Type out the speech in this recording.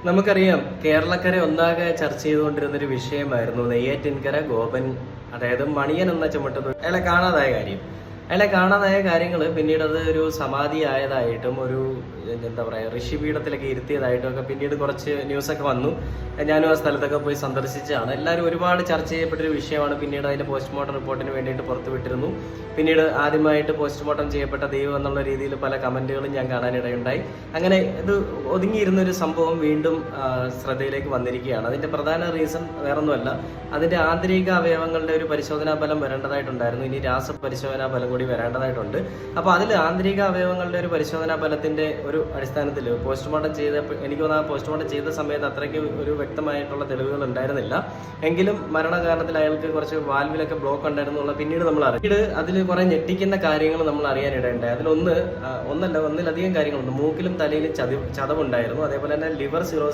നമുക്കറിയാം കേരളക്കര ഒന്നാകെ ചർച്ച ചെയ്തുകൊണ്ടിരുന്നൊരു വിഷയമായിരുന്നു നെയ്യാറ്റിൻകര ഗോപൻ, അതായത് മണിയൻ എന്ന ചുമട്ടുതൊഴിൽ അയാളെ കാണാതായ കാര്യങ്ങൾ പിന്നീട് അത് ഒരു സമാധി ആയതായിട്ടും ഒരു എന്താ പറയുക ഋഷിപീഠത്തിലൊക്കെ ഇരുത്തിയതായിട്ടും ഒക്കെ പിന്നീട് കുറച്ച് ന്യൂസൊക്കെ വന്നു. ഞാനും ആ സ്ഥലത്തൊക്കെ പോയി സന്ദർശിച്ചാണ്. എല്ലാവരും ഒരുപാട് ചർച്ച ചെയ്യപ്പെട്ടൊരു വിഷയമാണ്. പിന്നീട് അതിന്റെ പോസ്റ്റ്മോർട്ടം റിപ്പോർട്ടിന് വേണ്ടിയിട്ട് പുറത്തുവിട്ടിരുന്നു. പിന്നീട് ആദ്യമായിട്ട് പോസ്റ്റ്മോർട്ടം ചെയ്യപ്പെട്ട ദൈവം എന്നുള്ള രീതിയിൽ പല കമന്റുകളും ഞാൻ കാണാനിടയുണ്ടായി. അങ്ങനെ ഇത് ഒതുങ്ങിയിരുന്ന ഒരു സംഭവം വീണ്ടും ശ്രദ്ധയിലേക്ക് വന്നിരിക്കുകയാണ്. അതിന്റെ പ്രധാന റീസൺ വേറൊന്നുമല്ല, അതിന്റെ ആന്തരിക അവയവങ്ങളുടെ ഒരു പരിശോധനാ ഫലം വരേണ്ടതായിട്ടുണ്ടായിരുന്നു. ഇനി രാസപരിശോധനാ ഫലം കൂടി വരേണ്ടതായിട്ടുണ്ട്. അപ്പോൾ അതിൽ ആന്തരിക അവയവങ്ങളുടെ ഒരു പരിശോധനാ ഫലത്തിന്റെ ഒരു അടിസ്ഥാനത്തിൽ പോസ്റ്റ്മോർട്ടം എനിക്ക് തോന്നുന്നു ആ പോസ്റ്റ്മോർട്ടം ചെയ്ത സമയത്ത് അത്രയ്ക്ക് ഒരു വ്യക്തമായിട്ടുള്ള തെളിവുകൾ ഉണ്ടായിരുന്നില്ല. എങ്കിലും മരണകാരണത്തിൽ അയാൾക്ക് കുറച്ച് വാൽവിലൊക്കെ ബ്ലോക്ക് ഉണ്ടായിരുന്നുള്ള പിന്നീട് നമ്മൾ അറിഞ്ഞത് അതിൽ കുറെ ഞെട്ടിക്കുന്ന കാര്യങ്ങൾ നമ്മൾ അറിയാനിടയുണ്ടായി. ഒന്നിലധികം കാര്യങ്ങളുണ്ട്. മൂക്കിലും തലയിലും ചതവുണ്ടായിരുന്നു. അതേപോലെ തന്നെ ലിവർ സിറോസിസ്